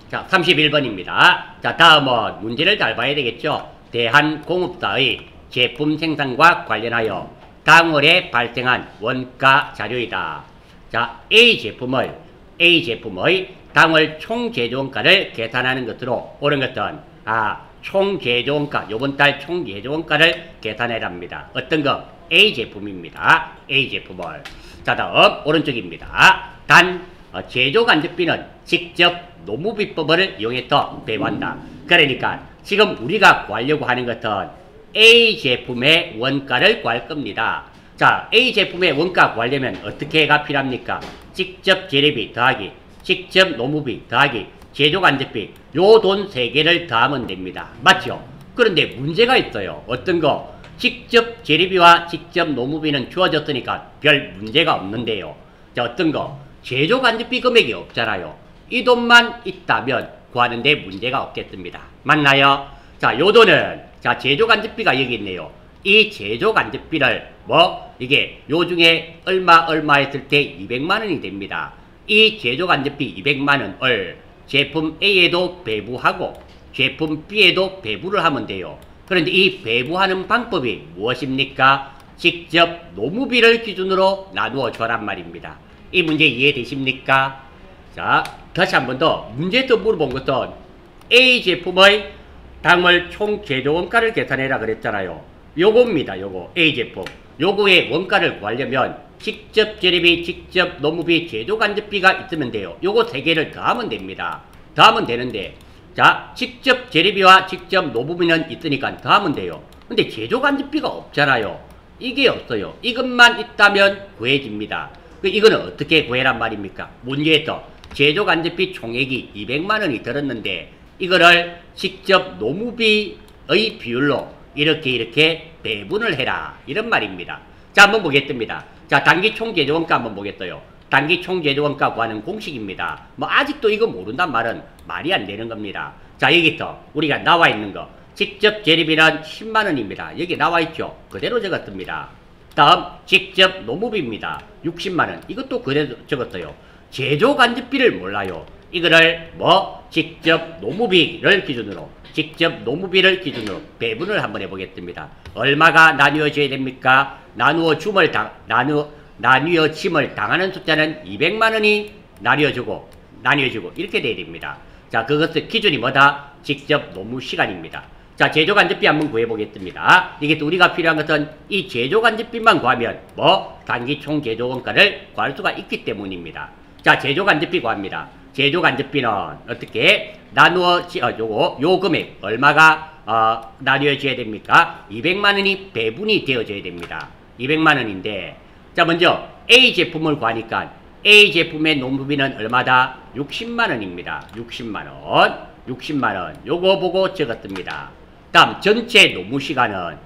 자, 31번입니다. 자, 다음은 문제를 잘 봐야 되겠죠. 대한공업사의 제품 생산과 관련하여 당월에 발생한 원가 자료이다. 자, A제품의 당월 총 제조원가를 계산하는 것으로 옳은 것은 총 제조원가, 요번 달 총 제조원가를 계산해랍니다. 어떤 거? A제품입니다. A제품을. 자, 다음 오른쪽입니다. 제조간접비는 직접 노무비법을 이용해서 배분한다. 그러니까 지금 우리가 구하려고 하는 것은 A제품의 원가를 구할 겁니다. 자, A제품의 원가 구하려면 어떻게가 필요합니까? 직접 재료비 더하기, 직접 노무비 더하기, 제조간접비, 요 돈 3개를 더하면 됩니다. 맞죠? 그런데 문제가 있어요. 어떤 거? 직접 재료비와 직접 노무비는 주어졌으니까 별 문제가 없는데요. 자, 어떤 거? 제조간접비 금액이 없잖아요. 이 돈만 있다면 구하는데 문제가 없겠습니다. 맞나요? 자, 요 돈은, 자, 제조간접비가 여기 있네요. 이 제조간접비를 이게 요 중에 얼마 했을 때 200만원이 됩니다. 이 제조간접비 200만원을 제품 A에도 배부하고 제품 B에도 배부를 하면 돼요. 그런데 이 배부하는 방법이 무엇입니까? 직접 노무비를 기준으로 나누어 줘란 말입니다. 이 문제 이해되십니까? 자, 다시 한 번 더 문제에서 물어본 것은 A제품의 당월 총 제조원가를 계산해라 그랬잖아요. 요겁니다. 요거 A제품. 요거의 원가를 구하려면 직접 재료비, 직접 노무비, 제조간접비가 있으면 돼요. 요거 3개를 더하면 됩니다. 더하면 되는데, 자, 직접 재료비와 직접 노무비는 있으니까 더하면 돼요. 근데 제조간접비가 없잖아요. 이게 없어요. 이것만 있다면 구해집니다. 이거는 어떻게 구해란 말입니까? 문제에서 제조간접비 총액이 200만원이 들었는데 이거를 직접 노무비의 비율로 이렇게 배분을 해라, 이런 말입니다. 자, 한번 보겠습니다. 자, 단기 총제조원가 한번 보겠어요. 단기 총제조원가 구하는 공식입니다. 아직도 이거 모른단 말은 말이 안 되는 겁니다. 자, 여기서 우리가 나와 있는 거 직접 재료비는 10만원입니다. 여기 나와 있죠. 그대로 적었습니다. 다음 직접 노무비입니다. 60만원. 이것도 그대로 적었어요. 제조간접비를 몰라요. 이거를 직접 노무비를 기준으로, 직접 노무비를 기준으로 배분을 한번 해보겠습니다. 얼마가 나뉘어져야 됩니까? 나뉘어짐을 당하는 숫자는 200만원이 나뉘어지고 이렇게 돼야 됩니다. 자, 그것의 기준이 뭐다? 직접 노무 시간입니다. 자, 제조간접비 한번 구해보겠습니다. 이게 또 우리가 필요한 것은 이 제조간접비만 구하면 단기 총 제조원가를 구할 수가 있기 때문입니다. 자, 제조간접비 구합니다. 제조간접비는 어떻게 요 금액 얼마가 나뉘어져야 됩니까? 200만원이 배분이 되어져야 됩니다. 200만원인데, 자, 먼저 A제품을 구하니까 A제품의 노무비는 얼마다? 60만원입니다. 60만원. 요거 보고 적었습니다. 다음 전체 노무시간은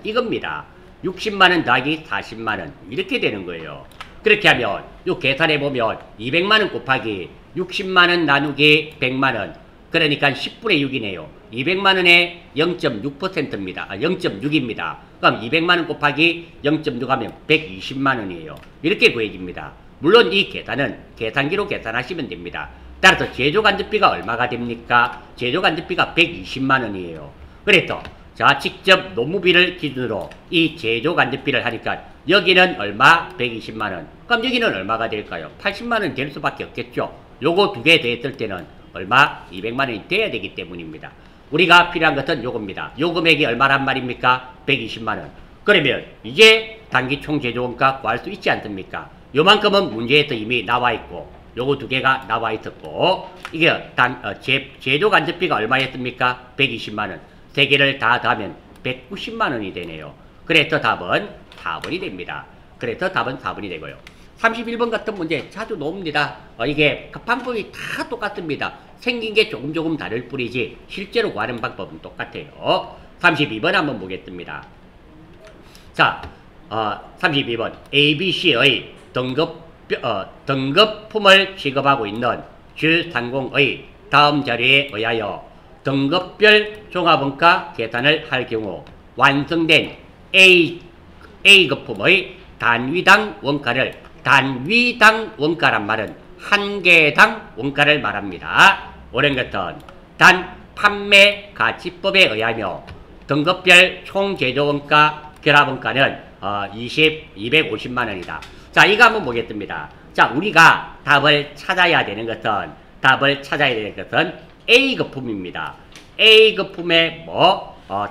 이겁니다. 60만원 더하기 40만원 이렇게 되는 거예요. 그렇게 하면 요 계산해보면 200만원 곱하기 60만원 나누기 100만원, 그러니까 10분의 6이네요. 200만원에 0.6%입니다. 0.6입니다. 그럼 200만원 곱하기 0.6 하면 120만원이에요. 이렇게 구해집니다. 물론 이 계산은 계산기로 계산하시면 됩니다. 따라서 제조간접비가 얼마가 됩니까? 제조간접비가 120만원이에요. 그래서 자, 직접 노무비를 기준으로 이 제조간접비를 하니까 여기는 얼마? 120만원. 그럼 여기는 얼마가 될까요? 80만원 될 수밖에 없겠죠. 요거 2개 더했을 때는 얼마? 200만원이 돼야 되기 때문입니다. 우리가 필요한 것은 요겁니다. 요 금액이 얼마란 말입니까? 120만원. 그러면 이제 단기 총 제조원가 구할 수 있지 않습니까? 요만큼은 문제에서 이미 나와 있고, 요거 2개가 나와 있었고, 이게 제조간접비가 얼마였습니까? 120만원. 3개를 다 더하면 190만원이 되네요. 그래서 답은 4번이 됩니다. 그래서 답은 4번이 되고요. 31번 같은 문제 자주 나옵니다. 이게 방법이 다 똑같습니다. 생긴 게 조금 다를 뿐이지 실제로 구하는 방법은 똑같아요. 32번 한번 보겠습니다. 자, 32번 ABC의 등급품을 취급하고 있는 주상공의 다음 자료에 의하여 등급별 종합원가 계산을 할 경우 완성된 A급품의 단위당 원가란 말은 한 개당 원가를 말합니다. 옳은 것은 단 판매 가치법에 의하며 등급별 총 제조원가 결합원가는 250만 원이다. 자, 이거 한번 보겠습니다. 자, 우리가 답을 찾아야 되는 것은 A 거품입니다. A 거품의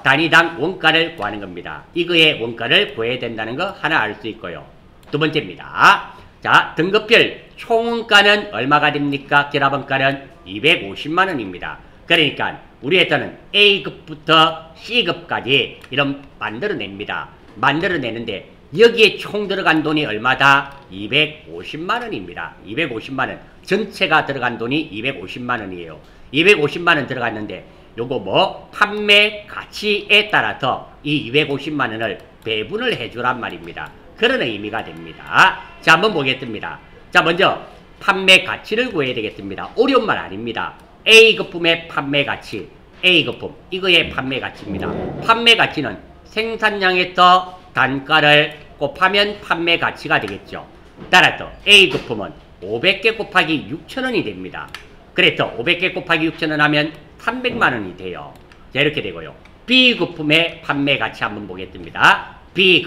단위당 원가를 구하는 겁니다. 이거의 원가를 구해야 된다는 거 하나 알 수 있고요. 두 번째입니다. 자, 등급별 총원가는 얼마가 됩니까? 결합원가는 250만 원입니다. 그러니까 우리에서는 A급부터 C급까지 이런 만들어냅니다. 만들어내는데 여기에 총 들어간 돈이 얼마다? 250만 원입니다. 250만 원. 전체가 들어간 돈이 250만 원이에요. 250만 원 들어갔는데 요거 판매 가치에 따라서 이 250만 원을 배분을 해주란 말입니다. 그런 의미가 됩니다. 자, 한번 보겠습니다. 자, 먼저 판매 가치를 구해야 되겠습니다. 어려운 말 아닙니다. A 거품의 판매 가치, A 거품, 이거의 판매 가치입니다. 판매 가치는 생산량에서 단가를 곱하면 판매 가치가 되겠죠. 따라서 A 거품은 500개 곱하기 6,000원이 됩니다. 그래서 500개 곱하기 6,000원 하면 300만 원이 돼요. 자, 이렇게 되고요. B 거품의 판매 가치 한번 보겠습니다. B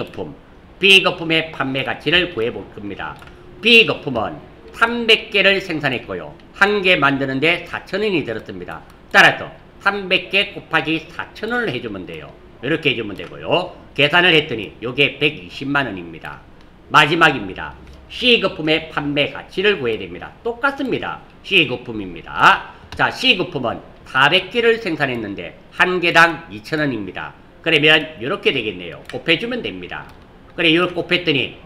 거품의 판매 가치를 구해볼 겁니다. B 거품은 300개를 생산했고요. 한 개 만드는데 4,000원이 들었습니다. 따라서 300개 곱하기 4,000원을 해주면 돼요. 이렇게 해주면 되고요. 계산을 했더니 이게 120만 원입니다. 마지막입니다. C 거품의 판매 가치를 구해야 됩니다. 똑같습니다. C 거품입니다. 자, C 거품은 400개를 생산했는데 한 개당 2,000원입니다. 그러면 이렇게 되겠네요. 곱해주면 됩니다. 그래, 이걸 곱했더니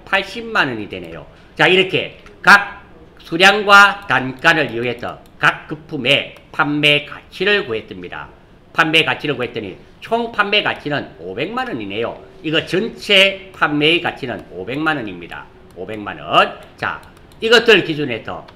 80만 원이 되네요. 자, 이렇게 각 수량과 단가를 이용해서 각 거품의 판매 가치를 구했습니다. 판매 가치를 구했더니 총 판매 가치는 500만 원이네요. 이거 전체 판매의 가치는 500만 원입니다. 500만 원. 자, 이것들 기준해서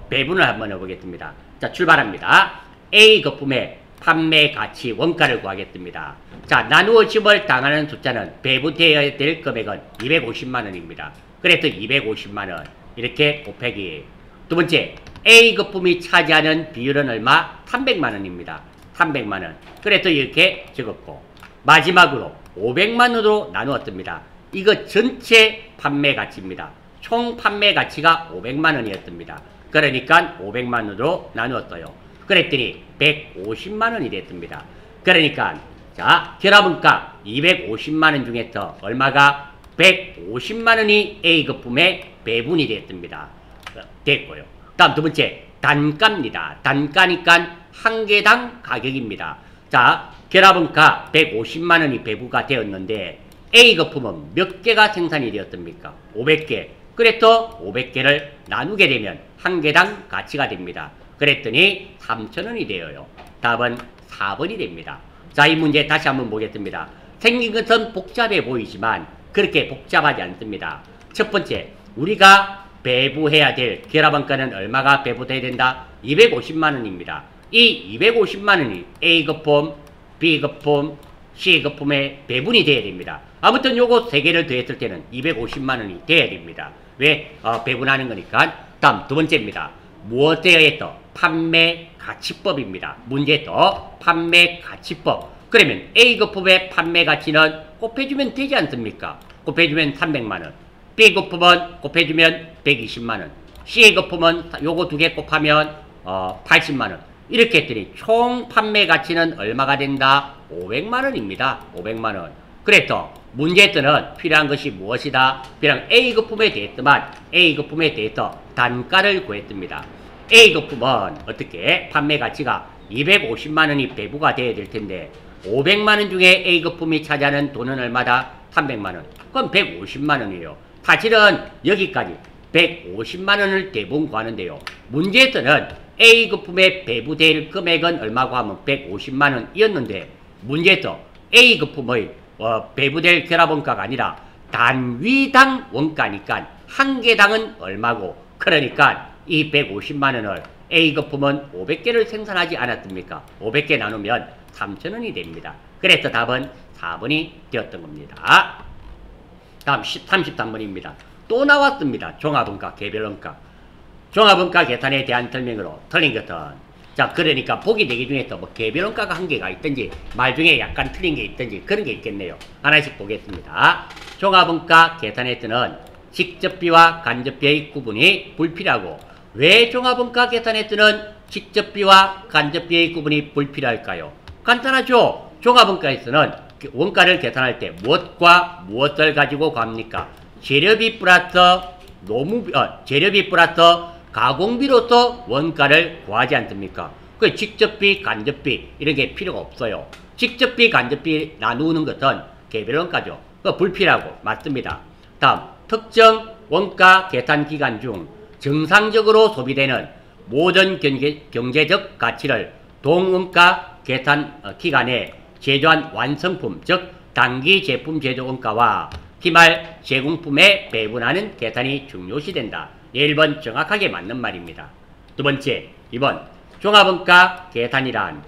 배분을 한번 해보겠습니다. 자, 출발합니다. A 거품의 판매 가치 원가를 구하겠습니다. 자, 나누어짐을 당하는 숫자는 배분되어야 될 금액은 250만 원입니다. 그래서 250만 원 이렇게 곱하기. 두 번째, A 거품이 차지하는 비율은 얼마? 300만 원입니다. 300만 원. 그래서 이렇게 적었고, 마지막으로 500만 원으로 나누었습니다. 이거 전체 판매 가치입니다. 총 판매 가치가 500만 원이었습니다. 그러니까 500만 원으로 나누었어요. 그랬더니 150만 원이 됐습니다. 그러니까 자, 결합원가 250만 원 중에서 얼마가 150만 원이 A 거품에 배분이 됐습니다. 됐고요. 다음 두 번째, 단가입니다. 단가니까 한 개당 가격입니다. 자, 결합원가 150만 원이 배부가 되었는데 A 거품은 몇 개가 생산이 되었습니까? 500개. 그래서 500개를 나누게 되면 한 개당 가치가 됩니다. 그랬더니 3,000원이 되어요. 답은 4번이 됩니다. 자, 이 문제 다시 한번 보겠습니다. 생긴 것은 복잡해 보이지만 그렇게 복잡하지 않습니다. 첫 번째, 우리가 배부해야 될 결합원가는 얼마가 배부돼야 된다? 250만 원입니다. 이 250만 원이 A 거품, B 거품, C 거품에 배분이 돼야 됩니다. 아무튼 요거 세 개를 더했을 때는 250만 원이 돼야 됩니다. 왜? 배분하는 거니까. 다음 두 번째입니다. 무엇에 의해서? 판매 가치법입니다. 문제에서 판매 가치법. 그러면 A 거품의 판매 가치는 곱해주면 되지 않습니까? 곱해주면 300만 원. B 거품은 곱해주면 120만 원. C 거품은 요거 두 개 곱하면 80만 원. 이렇게 했더니 총 판매 가치는 얼마가 된다? 500만 원입니다. 500만 원. 그래서 문제에서는 필요한 것이 무엇이다? 필요한 A 거품에 대해서만 A 거품에 대해서 단가를 구했습니다. A 거품은 어떻게? 판매 가치가 250만 원이 배부가 돼야 될 텐데 500만 원 중에 A 거품이 차지하는 돈은 얼마다? 300만 원. 그럼 150만 원이에요. 사실은 여기까지 150만 원을 대부분 구하는데요. 문제에서는 A 거품에 배부될 금액은 얼마고 하면 150만 원이었는데 문제에서 A 거품의 배부될 결합원가가 아니라 단위당 원가니까 한 개당은 얼마고, 그러니까 이 150만 원을 A 거품은 500개를 생산하지 않았습니까? 500개 나누면 3,000원이 됩니다. 그래서 답은 4번이 되었던 겁니다. 다음 33번입니다. 또 나왔습니다. 종합원가, 개별원가. 종합원가 계산에 대한 설명으로 틀린 것은 자, 그러니까 보기 4개 중에 또 뭐 개별원가가 한 개가 있든지 말 중에 약간 틀린 게 있든지 그런 게 있겠네요. 하나씩 보겠습니다. 종합원가 계산에 뜨는 직접비와 간접비의 구분이 불필요하고 왜 종합원가 계산에 뜨는 직접비와 간접비의 구분이 불필요할까요? 간단하죠. 종합원가에서는 원가를 계산할 때 무엇과 무엇을 가지고 갑니까? 재료비 플러스 재료비 플러스 가공비로서 원가를 구하지 않습니까? 그 직접비, 간접비 이런 게 필요가 없어요. 직접비, 간접비 나누는 것은 개별원가죠. 그 불필요하고 맞습니다. 다음 특정 원가 계산 기간 중 정상적으로 소비되는 모든 경제적 가치를 동원가 계산 기간에 제조한 완성품 즉 단기 제품 제조 원가와 기말 제공품에 배분하는 계산이 중요시된다. 1번 정확하게 맞는 말입니다. 두 번째, 2번 종합원가 계산이란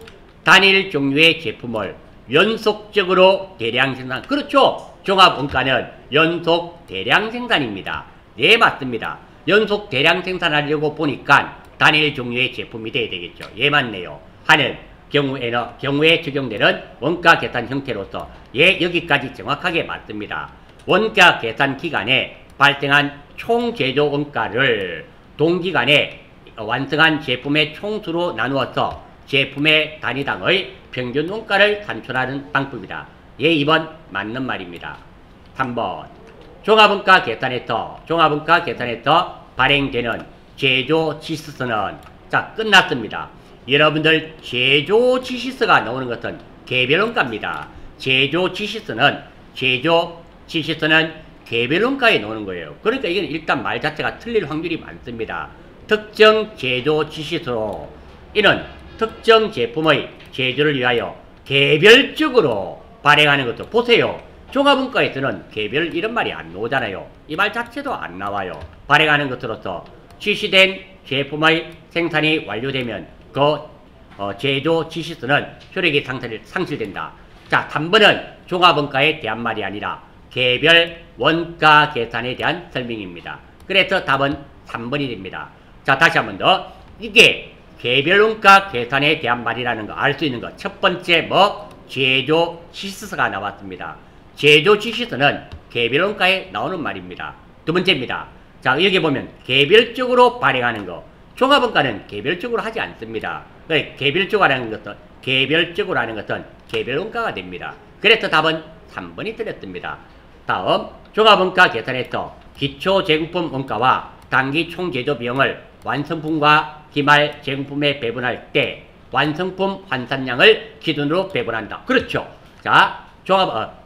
단일 종류의 제품을 연속적으로 대량 생산. 그렇죠. 종합원가는 연속 대량 생산입니다. 네, 맞습니다. 연속 대량 생산하려고 보니까 단일 종류의 제품이 돼야 되겠죠. 예, 맞네요. 하는 경우에 적용되는 원가 계산 형태로서 예, 여기까지 정확하게 맞습니다. 원가 계산 기간에 발생한 총 제조 원가를 동기간에 완성한 제품의 총수로 나누어서 제품의 단위당의 평균 원가를 산출하는 방법이다. 예, 2번 맞는 말입니다. 3번 종합원가 계산에서 발행되는 제조 지시서는 자, 끝났습니다. 여러분들 제조 지시서가 나오는 것은 개별원가입니다. 제조 지시서는 개별원가에 나오는 거예요. 그러니까 이건 일단 말 자체가 틀릴 확률이 많습니다. 특정 제조 지시서로 이는 특정 제품의 제조를 위하여 개별적으로 발행하는 것도 보세요. 종합원가에서는 개별 이런 말이 안 나오잖아요. 이 말 자체도 안 나와요. 발행하는 것으로서 지시된 제품의 생산이 완료되면 그 제조 지시서는 효력이 상실된다. 자, 3번은 종합원가에 대한 말이 아니라 개별 원가 계산에 대한 설명입니다. 그래서 답은 3번이 됩니다. 자, 다시 한 번 더. 이게 개별 원가 계산에 대한 말이라는 거 알 수 있는 거. 첫 번째 제조 지시서가 나왔습니다. 제조 지시서는 개별 원가에 나오는 말입니다. 두 번째입니다. 자, 여기 보면 개별적으로 발행하는 거. 종합원가는 개별적으로 하지 않습니다. 개별적으로 하는 것은 개별 원가가 됩니다. 그래서 답은 3번이 틀렸습니다. 다음 종합원가 계산에서 기초 제공품 원가와 단기 총제조 비용을 완성품과 기말 제공품에 배분할 때 완성품 환산량을 기준으로 배분한다. 그렇죠. 자,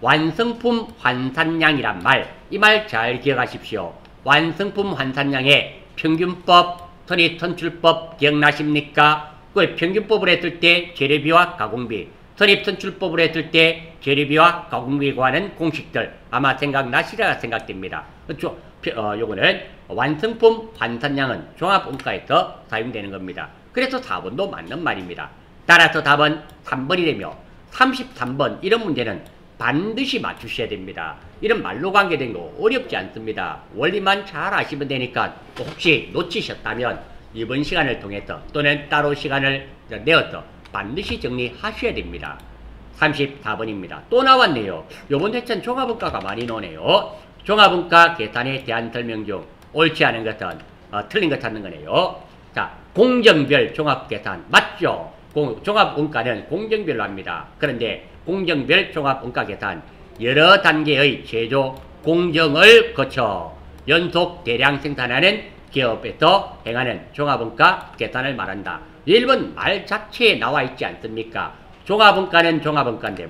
완성품 환산량이란 말, 이 말 잘 기억하십시오. 완성품 환산량의 평균법, 선입선출법 기억나십니까? 그 평균법을 했을 때 재료비와 가공비, 선입선출법을 했을 때 재료비와 가공비에 관한 공식들 아마 생각나시리라 생각됩니다. 그렇죠? 요거는 완성품 환산량은 종합원가에서 사용되는 겁니다. 그래서 4번도 맞는 말입니다. 따라서 답은 3번이 되며 33번 이런 문제는 반드시 맞추셔야 됩니다. 이런 말로 관계된 거 어렵지 않습니다. 원리만 잘 아시면 되니까 혹시 놓치셨다면 이번 시간을 통해서 또는 따로 시간을 내어서 반드시 정리하셔야 됩니다. 34번입니다. 또 나왔네요. 요번 회차는 종합원가가 많이 나오네요. 종합원가 계산에 대한 설명 중 옳지 않은 것은 틀린 것 찾는 거네요. 자, 공정별 종합계산 맞죠? 종합원가는 공정별로 합니다. 그런데 공정별 종합원가 계산 여러 단계의 제조 공정을 거쳐 연속 대량 생산하는 기업에서 행하는 종합원가 계산을 말한다. 1번 말 자체에 나와 있지 않습니까? 종합원가는 종합원가인데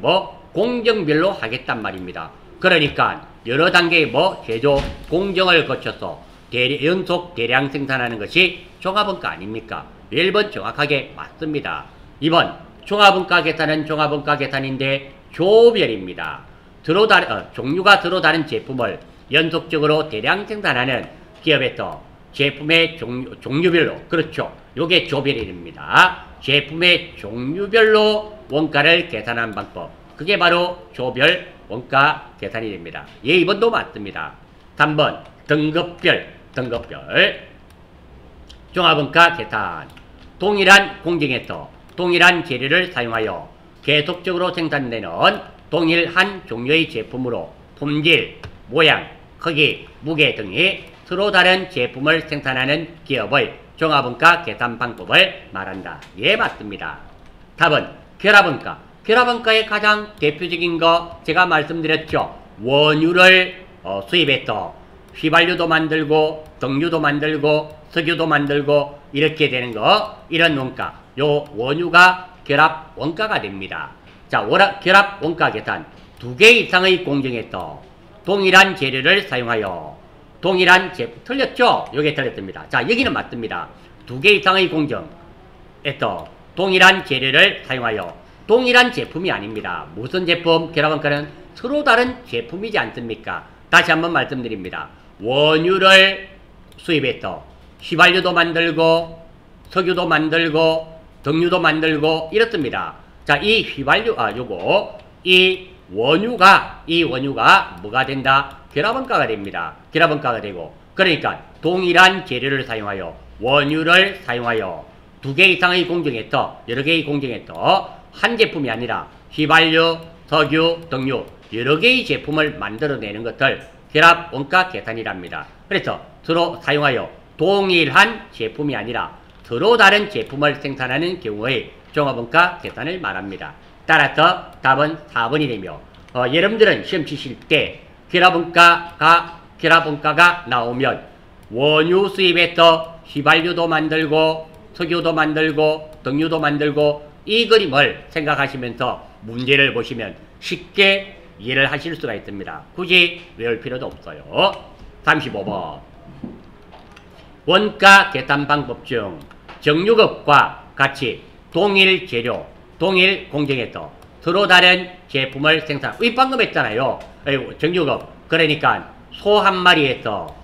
공정별로 하겠단 말입니다. 그러니까 여러 단계의 제조 공정을 거쳐서 연속 대량 생산하는 것이 종합원가 아닙니까? 1번 정확하게 맞습니다. 2번 종합원가 계산은 종합원가 계산인데 조별입니다. 종류가 서로 다른 제품을 연속적으로 대량 생산하는 기업에서 제품의 종류별로, 그렇죠. 요게 조별입니다. 제품의 종류별로 원가를 계산한 방법. 그게 바로 조별 원가 계산이 됩니다. 예, 2번도 맞습니다. 3번 등급별. 종합원가 계산. 동일한 공정에서 동일한 재료를 사용하여 계속적으로 생산되는 동일한 종류의 제품으로 품질, 모양, 크기, 무게 등이 서로 다른 제품을 생산하는 기업의 종합원가 계산 방법을 말한다. 예, 맞습니다. 답은 결합원가. 결합원가의 가장 대표적인 거 제가 말씀드렸죠. 원유를 수입해서 휘발유도 만들고 등유도 만들고 석유도 만들고 이렇게 되는 거, 이런 원가, 요 원유가 결합 원가가 됩니다. 자, 결합 원가 계산. 2개 이상의 공정에서 동일한 재료를 사용하여 동일한 제품, 틀렸죠? 요게 틀렸습니다. 자, 여기는 맞습니다. 2개 이상의 공정에서 동일한 재료를 사용하여 동일한 제품이 아닙니다. 무슨 제품? 결합원가는 서로 다른 제품이지 않습니까? 다시 한번 말씀드립니다. 원유를 수입해서 휘발유도 만들고 석유도 만들고 등유도 만들고 이렇습니다. 자, 이 휘발유, 이 원유가 뭐가 된다? 결합원가가 됩니다. 결합원가가 되고, 그러니까 동일한 재료를 사용하여 원유를 사용하여 2개 이상의 공정에서, 여러 개의 공정에서 한 제품이 아니라 휘발유, 석유, 등유 여러 개의 제품을 만들어내는 것을 결합원가 계산이랍니다. 그래서 서로 사용하여 동일한 제품이 아니라 서로 다른 제품을 생산하는 경우의 종합원가 계산을 말합니다. 따라서 답은 4번이 되며, 여러분들은 시험 치실 때 결합원가가 나오면 원유 수입에서 휘발유도 만들고 석유도 만들고 등유도 만들고 이 그림을 생각하시면서 문제를 보시면 쉽게 이해를 하실 수가 있습니다. 굳이 외울 필요도 없어요. 35번. 원가 계산 방법 중 정유급과 같이 동일 재료, 동일 공정에서 서로 다른 제품을 생산. 이 방금 했잖아요. 정유급. 그러니까 소 한 마리에서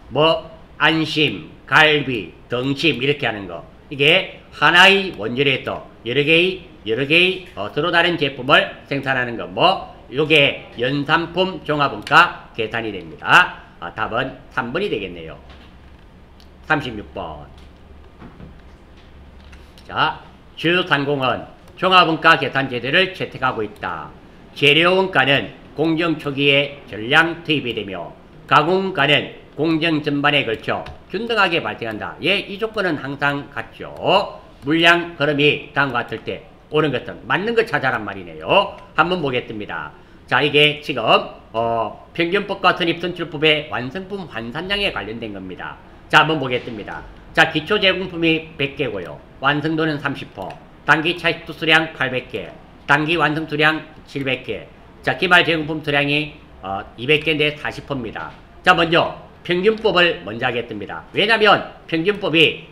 안심, 갈비, 등심 이렇게 하는 거. 이게 하나의 원재료에서 여러 개의 서로 다른 제품을 생산하는 거. 요게 연산품 종합원가 계산이 됩니다. 답은 3번이 되겠네요. 36번. 자, 주상공은 종합원가 계산 제도를 채택하고 있다. 재료원가는 공정 초기에 전량 투입이 되며 가공원가는 공정 전반에 걸쳐 균등하게 발생한다. 예, 이 조건은 항상 같죠. 물량 흐름이 다음과 같을 때 옳은 것은 맞는 것 찾아란 말이네요. 한번 보겠습니다. 자, 이게 지금 평균법과 선입선출법의 완성품 환산량에 관련된 겁니다. 자, 한번 보겠습니다. 자, 기초 제공품이 100개고요. 완성도는 30%. 단기 차입 수량 800개. 단기 완성 수량 700개. 자, 기말 제공품 수량이 200개인데 40%입니다. 자, 먼저 평균법을 먼저 하겠습니다. 왜냐면 평균법이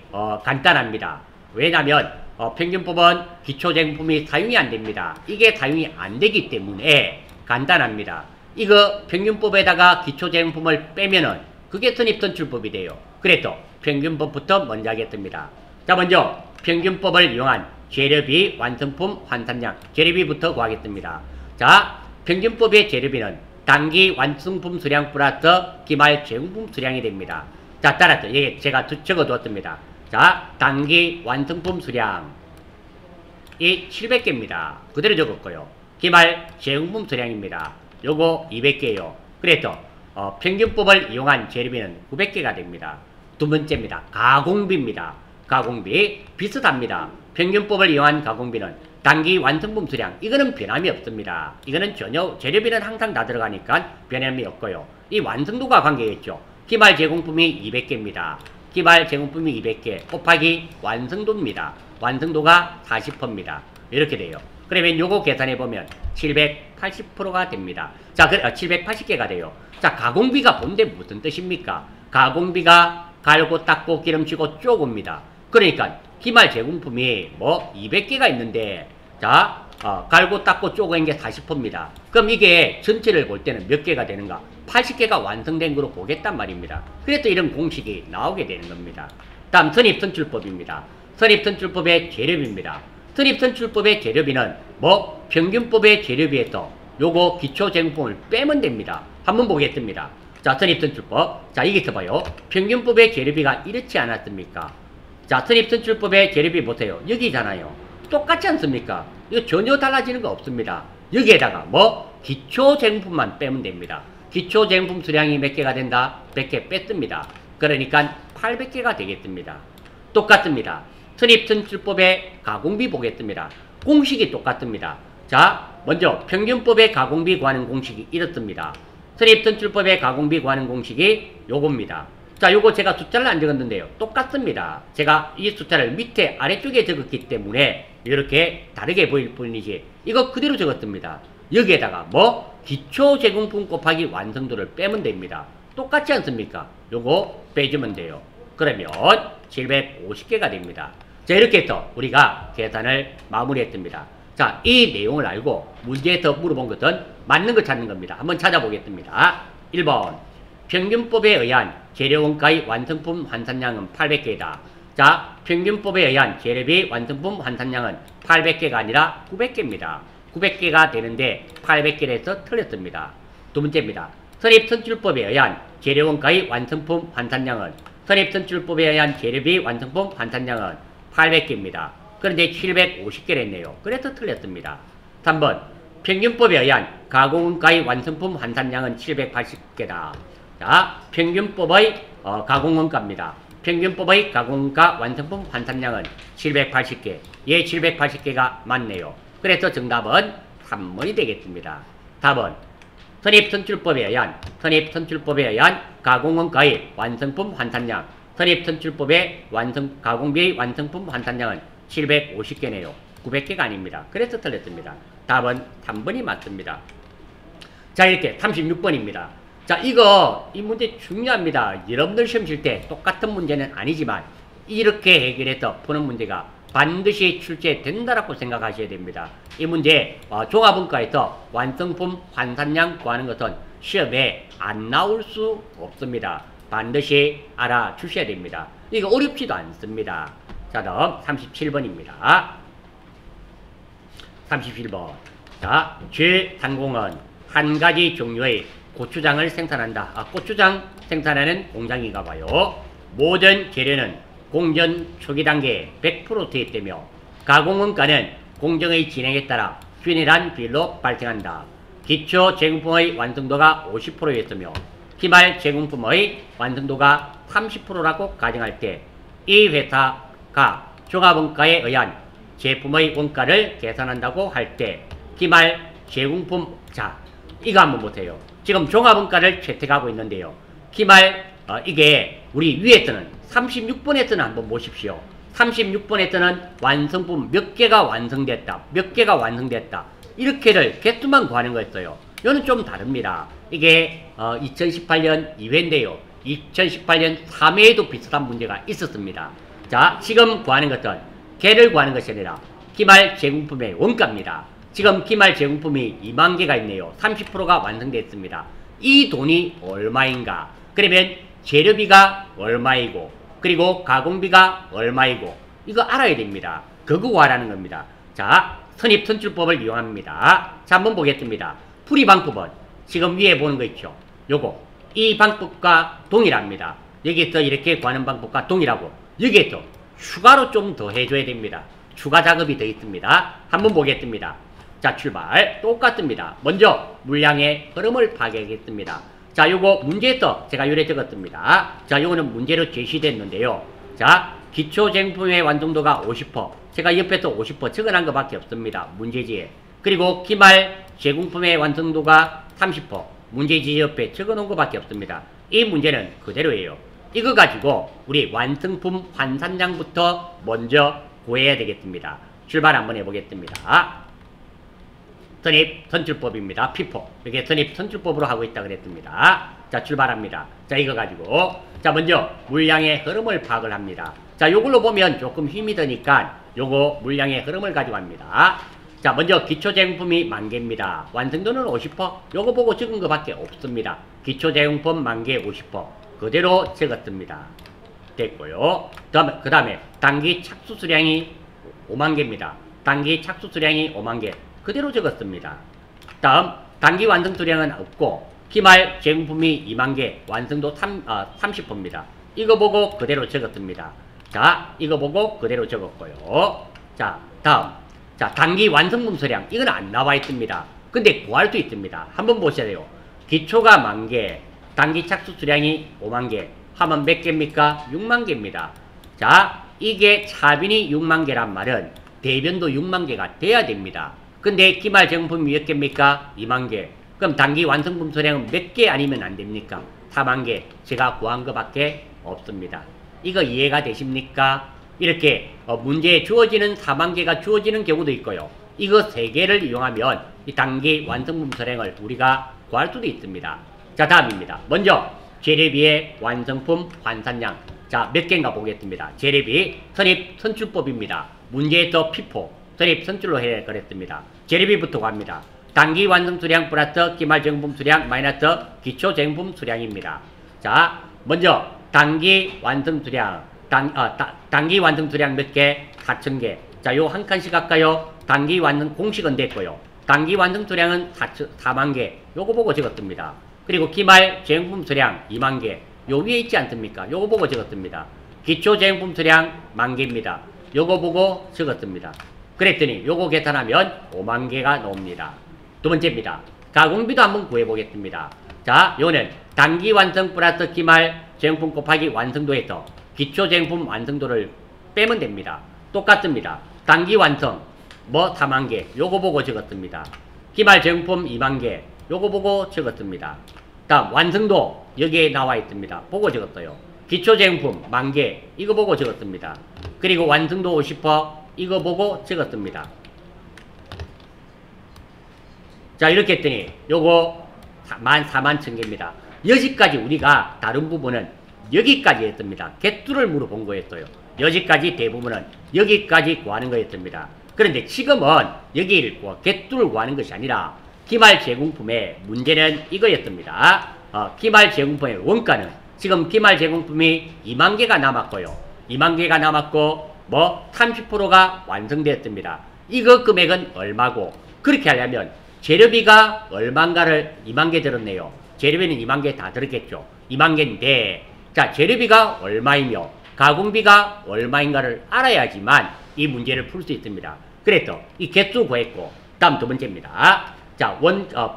간단합니다. 왜냐면 평균법은 기초 제공품이 사용이 안 됩니다. 이게 사용이 안 되기 때문에 간단합니다. 이거 평균법에다가 기초 제공품을 빼면은 그게 선입선출법이 돼요. 그래서 평균법부터 먼저 하겠습니다. 자, 먼저 평균법을 이용한 재료비, 완성품, 환산량, 재료비부터 구하겠습니다. 자, 평균법의 재료비는 단기 완성품 수량 플러스 기말 제공품 수량이 됩니다. 자, 따라서 이게 제가 적어두었습니다. 자, 단기 완성품 수량이 700개입니다. 그대로 적었고요. 기말 제공품 수량입니다. 요거 200개예요. 그래서 평균법을 이용한 재료비는 900개가 됩니다. 두 번째입니다. 가공비입니다. 가공비 비슷합니다. 평균법을 이용한 가공비는 단기 완성품 수량, 이거는 변함이 없습니다. 이거는 전혀 재료비는 항상 다 들어가니까 변함이 없고요. 이 완성도가 관계겠죠. 기말 제공품이 200개입니다. 기말 제공품이 200개 곱하기 완성도입니다. 완성도가 40%입니다. 이렇게 돼요. 그러면 요거 계산해보면 780%가 됩니다. 자, 780개가 돼요. 자, 가공비가 본데 무슨 뜻입니까? 가공비가 갈고 닦고 기름치고 쪼고입니다. 그러니까 기말 제공품이 200개가 있는데, 자, 갈고 닦고 쪼고인 게 40%입니다. 그럼 이게 전체를 볼 때는 몇 개가 되는가? 80개가 완성된 거로 보겠단 말입니다. 그래서 이런 공식이 나오게 되는 겁니다. 다음 선입선출법입니다. 선입선출법의 재료비입니다. 선입선출법의 재료비는 평균법의 재료비에서 요거 기초 제공품을 빼면 됩니다. 한번 보겠습니다. 자, 선입선출법. 자, 여기서 봐요. 평균법의 재료비가 이렇지 않았습니까? 자, 선입선출법의 재료비 보세요. 여기잖아요. 똑같지 않습니까? 이거 전혀 달라지는 거 없습니다. 여기에다가 뭐 기초제공품만 빼면 됩니다. 기초제공품 수량이 몇 개가 된다? 100개 뺐습니다. 그러니까 800개가 되겠습니다. 똑같습니다. 선입선출법의 가공비 보겠습니다. 공식이 똑같습니다. 자, 먼저 평균법의 가공비 구하는 공식이 이렇습니다. 선입선출법의 가공비 구하는 공식이 요겁니다. 자, 요거 제가 숫자를 안 적었는데요. 똑같습니다. 제가 이 숫자를 밑에 아래쪽에 적었기 때문에 이렇게 다르게 보일 뿐이지 이거 그대로 적었습니다. 여기에다가 뭐 기초제공품 곱하기 완성도를 빼면 됩니다. 똑같지 않습니까? 요거 빼주면 돼요. 그러면 750개가 됩니다. 자, 이렇게 해서 우리가 계산을 마무리했습니다. 자, 이 내용을 알고 문제에서 물어본 것은 맞는 거 찾는 겁니다. 한번 찾아보겠습니다. 1번 평균법에 의한 재료원가의 완성품 환산량은 800개이다. 자, 평균법에 의한 재료비 완성품 환산량은 800개가 아니라 900개입니다. 900개가 되는데 800개에서 틀렸습니다. 두 번째입니다. 선입선출법에 의한 재료원가의 완성품 환산량은 선입선출법에 의한 재료비 완성품 환산량은 800개입니다. 그런데 750개랬네요. 그래서 틀렸습니다. 3번 평균법에 의한 가공원가의 완성품 환산량은 780개다. 자, 평균법의 가공원가입니다. 평균법의 가공원가 완성품 환산량은 780개. 예, 780개가 맞네요. 그래서 정답은 3번이 되겠습니다. 4번 선입선출법에 의한 가공원가의 완성품 환산량 선입선출법의 가공비의 완성품 환산량은 750개네요. 900개가 아닙니다. 그래서 틀렸습니다. 답은 3번이 맞습니다. 자, 이렇게 36번입니다. 자, 이 문제 중요합니다. 여러분들 시험 칠 때 똑같은 문제는 아니지만 이렇게 해결해서 푸는 문제가 반드시 출제된다라고 생각하셔야 됩니다. 이 문제 종합원가에서 완성품 환산량 구하는 것은 시험에 안 나올 수 없습니다. 반드시 알아주셔야 됩니다. 이거 어렵지도 않습니다. 자, 다음 37번입니다. 37번. 자, 제상공은 한 가지 종류의 고추장을 생산한다. 고추장 생산하는 공장인가 봐요. 모든 재료는 공정 초기 단계에 100% 투입되며 가공원가는 공정의 진행에 따라 균일한 비율로 발생한다. 기초 제공품의 완성도가 50%였으며 기말 제공품의 완성도가 30%라고 가정할 때 이 회사가 종합원가에 의한 제품의 원가를 계산한다고 할 때 기말 제공품, 자, 이거 한번 보세요. 지금 종합원가를 채택하고 있는데요. 기말 이게 우리 위에서는 36번에서는 한번 보십시오. 36번에서는 완성품 몇 개가 완성됐다. 몇 개가 완성됐다. 이렇게를 개수만 구하는 거였어요. 이거는 좀 다릅니다. 이게 2018년 2회인데요. 2018년 3회에도 비슷한 문제가 있었습니다. 자, 지금 구하는 것은 개를 구하는 것이 아니라 기말 제공품의 원가입니다. 지금 기말 제공품이 2만 개가 있네요. 30%가 완성됐습니다. 이 돈이 얼마인가? 그러면 재료비가 얼마이고 그리고 가공비가 얼마이고 이거 알아야 됩니다. 그거 구하라는 겁니다. 자, 선입선출법을 이용합니다. 자, 한번 보겠습니다. 풀이 방법은 지금 위에 보는 거 있죠. 요거 이 방법과 동일합니다. 여기서 이렇게 구하는 방법과 동일하고 여기에서 추가로 좀 더 해줘야 됩니다. 추가 작업이 더 있습니다. 한번 보겠습니다. 자, 출발. 똑같습니다. 먼저 물량의 흐름을 파악하겠습니다. 자, 요거 문제에서 제가 요래 적었습니다. 자, 요거는 문제로 제시됐는데요. 자, 기초제공품의 완성도가 50%. 제가 옆에서 50% 적어놓은 것밖에 없습니다. 문제지에. 그리고 기말 제공품의 완성도가 30%. 문제지 옆에 적어놓은 것밖에 없습니다. 이 문제는 그대로예요. 이거 가지고 우리 완성품 환산량부터 먼저 구해야 되겠습니다. 출발 한번 해보겠습니다. 선입선출법입니다. 피포. 이게 선입선출법으로 하고 있다 그랬습니다. 자, 출발합니다. 자, 이거 가지고 자, 먼저 물량의 흐름을 파악을 합니다. 자, 요걸로 보면 조금 힘이 드니까 요거 물량의 흐름을 가지고 합니다. 자, 먼저 기초제공품이 10,000개입니다. 완성도는 50%. 요거 보고 적은 것밖에 없습니다. 기초제공품 10,000개 50%. 그대로 적었습니다. 됐고요. 그 다음에 단기 착수수량이 50,000개입니다. 단기 착수수량이 50,000개. 그대로 적었습니다. 다음 단기 완성수량은 없고 기말 제공품이 20,000개. 완성도 30%입니다. 이거 보고 그대로 적었습니다. 자, 이거 보고 그대로 적었고요. 자, 다음. 자, 단기 완성품 수량. 이건 안 나와 있습니다. 근데 구할 수 있습니다. 한번 보셔야 돼요. 기초가 10,000개, 단기 착수 수량이 50,000개. 하면 몇 개입니까? 60,000개입니다. 자, 이게 차빈이 60,000개란 말은 대변도 60,000개가 돼야 됩니다. 근데 기말 제공품이 몇 개입니까? 20,000개. 그럼 단기 완성품 수량은 몇 개 아니면 안 됩니까? 40,000개. 제가 구한 것밖에 없습니다. 이거 이해가 되십니까? 이렇게 문제에 주어지는 40,000개가 주어지는 경우도 있고요. 이거 3개를 이용하면 이 단기 완성품 수량을 우리가 구할 수도 있습니다. 자, 다음입니다. 먼저 재래비의 완성품 환산량. 자, 몇 개인가 보겠습니다. 재래비 선입 선출법입니다. 문제에서 피포 선입 선출로 해 그랬습니다. 재래비부터 갑니다. 단기 완성 수량 플러스 기말 제공품 수량 마이너스 기초 제공품 수량입니다. 자, 먼저 단기 완성 수량 단기 완성 수량 몇 개? 4,000개. 자, 요 한 칸씩 할까요? 단기 완성 공식은 됐고요. 단기 완성 수량은 40,000개. 요거 보고 적었습니다. 그리고 기말 제공품 수량 20,000개. 요 위에 있지 않습니까? 요거 보고 적었습니다. 기초 제공품 수량 10,000개입니다. 요거 보고 적었습니다. 그랬더니 요거 계산하면 50,000개가 나옵니다. 두 번째입니다. 가공비도 한번 구해보겠습니다. 자, 요는 단기 완성 플러스 기말 제공품 곱하기 완성도에서 기초 제공품 완성도를 빼면 됩니다. 똑같습니다. 단기 완성 40,000개. 요거 보고 적었습니다. 기말 제공품 20,000개. 요거 보고 적었습니다. 다음 완성도 여기에 나와 있습니다. 보고 적었어요. 기초 제공품 10,000개. 이거 보고 적었습니다. 그리고 완성도 50% 이거 보고 적었습니다. 자, 이렇게 했더니 요거 41,000개입니다. 여기까지 우리가 다른 부분은 여기까지 했습니다. 개수를 물어본 거였어요. 여기까지 대부분은 여기까지 구하는 거였습니다. 그런데 지금은 여기를 개수를 구하는 것이 아니라 기말 제공품의 문제는 이거였습니다. 기말 제공품의 원가는 지금 기말 제공품이 20,000개가 남았고요. 20,000개가 남았고 30%가 완성되었습니다. 이거 금액은 얼마고? 그렇게 하려면 재료비가 얼마인가를 20,000개 들었네요. 재료비는 20,000개 다 들었겠죠. 20,000개인데 자, 재료비가 얼마이며 가공비가 얼마인가를 알아야지만 이 문제를 풀 수 있습니다. 그래서 이 개수 구했고 다음 두 번째입니다. 자,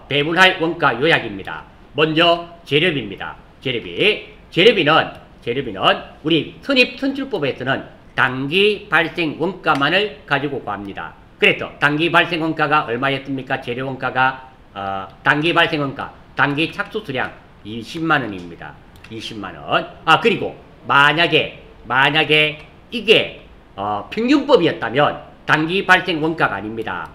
배분할 원가 요약입니다. 먼저 재료비입니다. 재료비는 우리 선입 선출법에서는 단기 발생 원가만을 가지고 구합니다. 그래서 단기 발생 원가가 얼마였습니까? 재료 원가가 단기 발생 원가, 단기 착수 수량 200,000원입니다. 200,000원. 그리고 만약에 이게 평균법이었다면 단기 발생 원가가 아닙니다.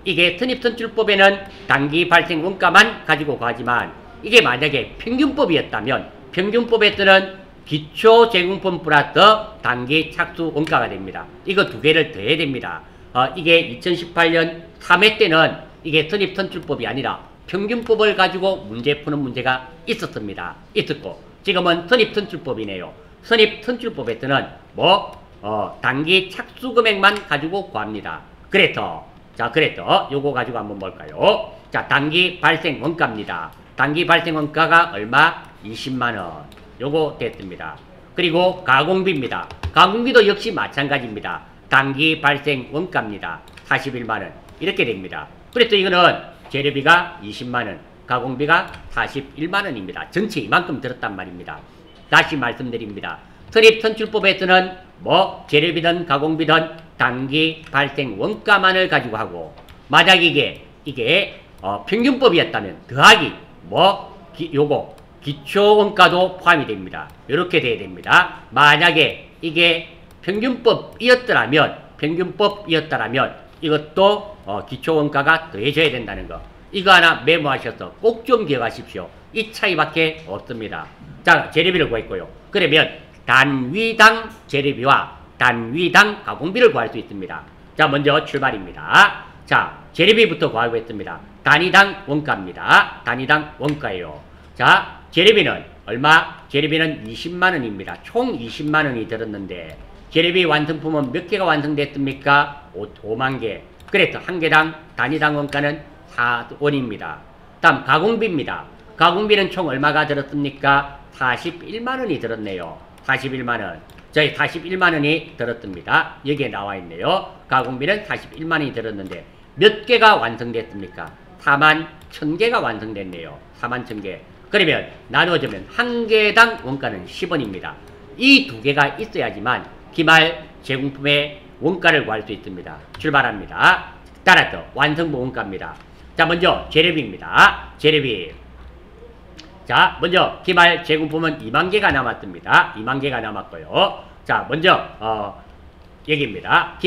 이게 선입선출법에는 단기 발생 원가만 가지고 구하지만 이게 만약에 평균법이었다면 평균법에서는 기초 제공품 플러스 단기 착수 원가가 됩니다. 이거 두 개를 더해야 됩니다. 이게 2018년 3회 때는 이게 선입선출법이 아니라 평균법을 가지고 문제 푸는 문제가 있었습니다. 있었고 지금은 선입선출법이네요. 선입선출법에서는 단기 착수 금액만 가지고 구합니다. 그래서 요거 가지고 한번 볼까요? 자, 단기 발생 원가입니다. 단기 발생 원가가 얼마? 200,000원. 요거 됐습니다. 그리고 가공비입니다. 가공비도 역시 마찬가지입니다. 단기 발생 원가입니다. 410,000원. 이렇게 됩니다. 그래서 이거는 재료비가 200,000원, 가공비가 410,000원입니다. 전체 이만큼 들었단 말입니다. 다시 말씀드립니다. 선입선출법에서는 재료비든 가공비든 단기 발생 원가만을 가지고 하고 만약 이게 평균법이었다면 더하기 요거 기초 원가도 포함이 됩니다. 이렇게 돼야 됩니다. 만약에 이게 평균법이었더라면 이것도 기초 원가가 더해져야 된다는 거. 이거 하나 메모하셔서 꼭 좀 기억하십시오. 이 차이밖에 없습니다. 자, 재료비를 구했고요. 그러면 단위당 재료비와 단위당 가공비를 구할 수 있습니다. 자, 먼저 출발입니다. 자, 재료비부터 구하고 있습니다. 단위당 원가입니다. 단위당 원가예요. 자, 재료비는 얼마? 재료비는 200,000원입니다. 총 200,000원이 들었는데 재료비 완성품은 몇 개가 완성됐습니까? 50,000개. 그래서 한 개당 단위당 원가는 4원입니다. 다음 가공비입니다. 가공비는 총 얼마가 들었습니까? 410,000원이 들었네요. 410,000원. 저희 41만 원이 들었습니다. 여기에 나와 있네요. 가공비는 41만 원이 들었는데 몇 개가 완성됐습니까? 4만 1000개가 완성됐네요. 4만 1000개. 그러면 나누어지면 한 개당 원가는 10원입니다. 이 두 개가 있어야지만 기말 제공품의 원가를 구할 수 있습니다. 출발합니다. 따라서 완성분 원가입니다. 자, 먼저 재료비입니다. 재료비. 자, 먼저 기말 제공품은 2만 개가 남았습니다. 2만 개가 남았고요. 자, 먼저 여기입니다.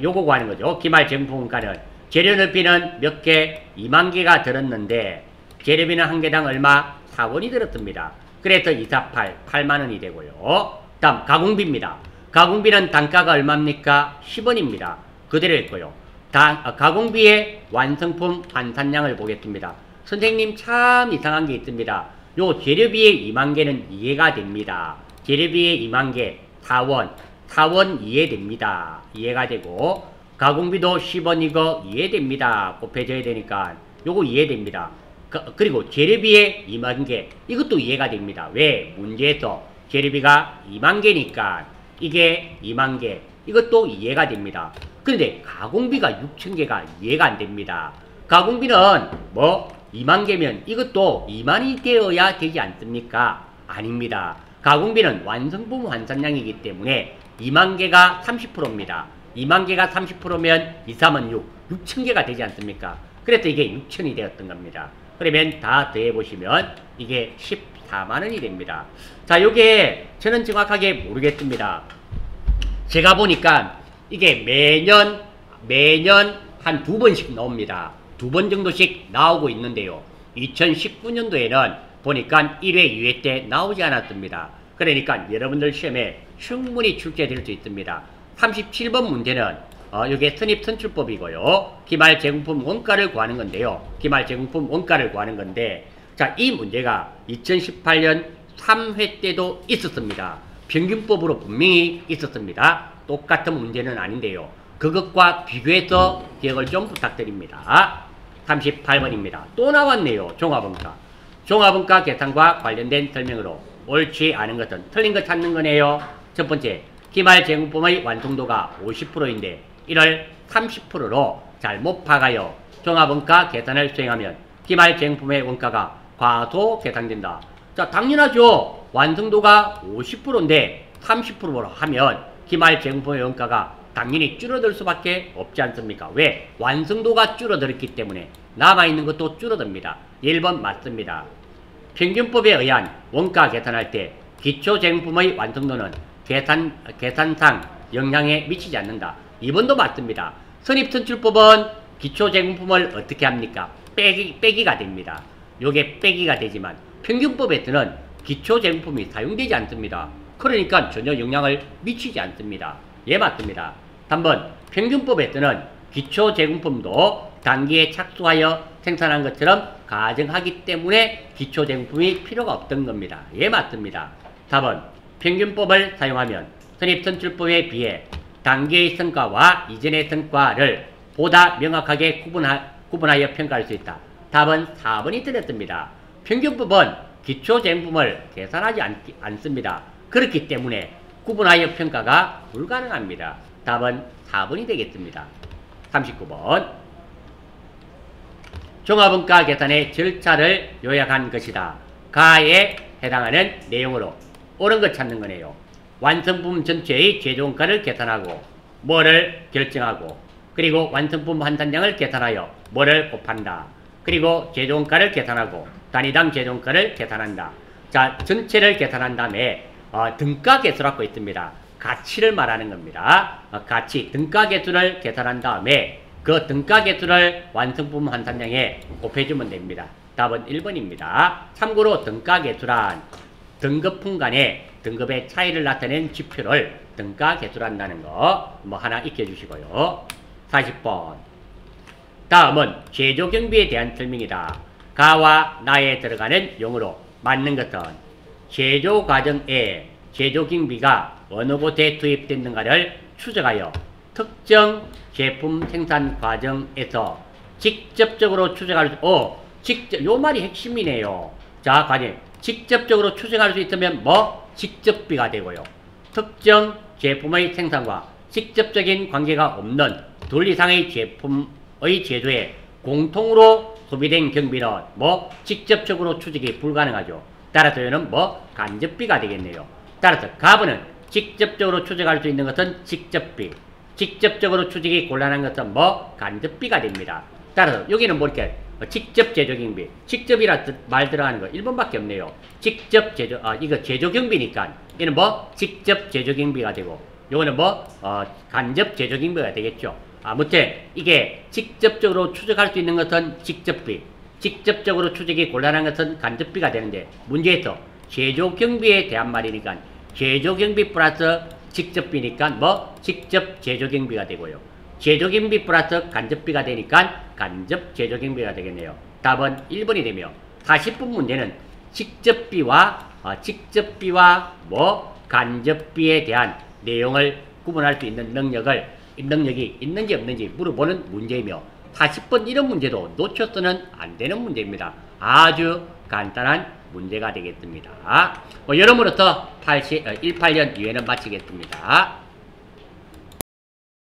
요거 구하는 거죠. 기말 제공품 원가는 재료 넓이는 몇 개? 2만 개가 들었는데 재료비는 한 개당 얼마? 4원이 들었습니다. 그래서 248, 8만 원이 되고요. 다음 가공비입니다. 가공비는 단가가 얼마입니까? 10원입니다. 그대로 있고요. 가공비의 완성품 환산량을 보겠습니다. 선생님 참 이상한 게 있습니다. 요 재료비의 2만 개는 이해가 됩니다. 재료비의 2만 개 4원 이해됩니다. 이해가 되고 가공비도 10원이고 이해됩니다. 곱해져야 되니까 요거 이해됩니다. 그리고 재료비의 2만 개 이것도 이해가 됩니다. 왜? 문제에서 재료비가 2만 개니까 이게 2만 개 이것도 이해가 됩니다. 그런데 가공비가 6천 개가 이해가 안 됩니다. 가공비는 뭐 2만 개면 이것도 2만이 되어야 되지 않습니까? 아닙니다. 가공비는 완성품 환산량이기 때문에 2만 개가 30%입니다. 2만 개가 30%면 2, 3은 6천 개가 되지 않습니까? 그래서 이게 6천이 되었던 겁니다. 그러면 다 더해보시면 이게 14만 원이 됩니다. 자, 요게 저는 정확하게 모르겠습니다. 제가 보니까 이게 매년 한 2번씩 나옵니다. 2번 정도씩 나오고 있는데요. 2019년도에는 보니까 1회, 2회 때 나오지 않았습니다. 그러니까 여러분들 시험에 충분히 출제될 수 있습니다. 37번 문제는 이게 선입선출법이고요. 기말 제공품 원가를 구하는 건데요. 기말 제공품 원가를 구하는 건데 자, 이 문제가 2018년 3회 때도 있었습니다. 평균법으로 분명히 있었습니다. 똑같은 문제는 아닌데요. 그것과 비교해서 기억을 좀 부탁드립니다. 38번입니다. 또 나왔네요. 종합원가. 종합원가 계산과 관련된 설명으로 옳지 않은 것은 틀린 것 찾는 거네요. 첫 번째, 기말 제공품의 완성도가 50%인데 이를 30%로 잘못 파가요. 종합원가 계산을 수행하면 기말 제공품의 원가가 과소 계산된다. 자, 당연하죠. 완성도가 50%인데 30%로 하면 기말 제공품의 원가가 당연히 줄어들 수밖에 없지 않습니까? 왜? 완성도가 줄어들었기 때문에 남아있는 것도 줄어듭니다. 1번 맞습니다. 평균법에 의한 원가 계산할 때 기초제공품의 완성도는 계산상 영향에 미치지 않는다. 2번도 맞습니다. 선입선출법은 기초제공품을 어떻게 합니까? 빼기가 됩니다. 요게 빼기가 되지만 평균법에서는 기초제공품이 사용되지 않습니다. 그러니까 전혀 영향을 미치지 않습니다. 예, 맞습니다. 3번 평균법에서는 기초제공품도 단기에 착수하여 생산한 것처럼 가정하기 때문에 기초제공품이 필요가 없던 겁니다. 예, 맞습니다. 4번 평균법을 사용하면 선입선출법에 비해 단계의 성과와 이전의 성과를 보다 명확하게 구분하여 평가할 수 있다. 답은 4번이 틀렸습니다. 평균법은 기초제공품을 계산하지 않습니다. 그렇기 때문에 구분하여 평가가 불가능합니다. 답은 4번이 되겠습니다. 39번 종합원가 계산의 절차를 요약한 것이다. 가에 해당하는 내용으로 옳은 것 찾는 거네요. 완성품 전체의 최종원가를 계산하고 뭐를 결정하고 그리고 완성품 환산량을 계산하여 뭐를 곱한다. 그리고 최종원가를 계산하고 단위당 최종원가를 계산한다. 자, 전체를 계산한 다음에 등가계수라고 있습니다. 가치를 말하는 겁니다. 가치, 등가계수를 계산한 다음에 그 등가계수를 완성품 환산량에 곱해주면 됩니다. 답은 1번입니다. 참고로 등가계수란 등급품 간의 등급의 차이를 나타낸 지표를 등가계수란다는 거 하나 익혀주시고요. 40번 다음은 제조경비에 대한 설명이다. 가와 나에 들어가는 용어로 맞는 것은 제조 과정에 제조경비가 어느 곳에 투입됐는가를 추적하여 특정 제품 생산 과정에서 직접적으로 추적할 수, 요 말이 핵심이네요. 자, 과정. 직접적으로 추정할 수 있으면 직접비가 되고요. 특정 제품의 생산과 직접적인 관계가 없는 둘 이상의 제품의 제조에 공통으로 소비된 경비는 뭐 직접적으로 추적이 불가능하죠. 따라서 이는 뭐 간접비가 되겠네요. 따라서 가분은 직접적으로 추적할 수 있는 것은 직접비, 직접적으로 추적이 곤란한 것은 뭐 간접비가 됩니다. 따라서 여기는 뭐 이렇게 직접 제조경비, 직접이라 말 들어가는 거 1번밖에 없네요. 직접 제조, 이거 제조경비니까 이는 뭐 직접 제조경비가 되고 요거는 뭐 간접 제조경비가 되겠죠. 아무튼 이게 직접적으로 추적할 수 있는 것은 직접비, 직접적으로 추적이 곤란한 것은 간접비가 되는데 문제에서 제조경비에 대한 말이니까 제조경비 플러스 직접비니까 뭐 직접 제조경비가 되고요. 제조경비 플러스 간접비가 되니까 간접 제조경비가 되겠네요. 답은 1번이 되며 40분 문제는 직접비와 뭐 간접비에 대한 내용을 구분할 수 있는 능력이 있는지 없는지 물어보는 문제이며 40번 이런 문제도 놓쳐서는 안 되는 문제입니다. 아주 간단한 문제가 되겠습니다. 여러분으로부터 18년 2회는 마치겠습니다.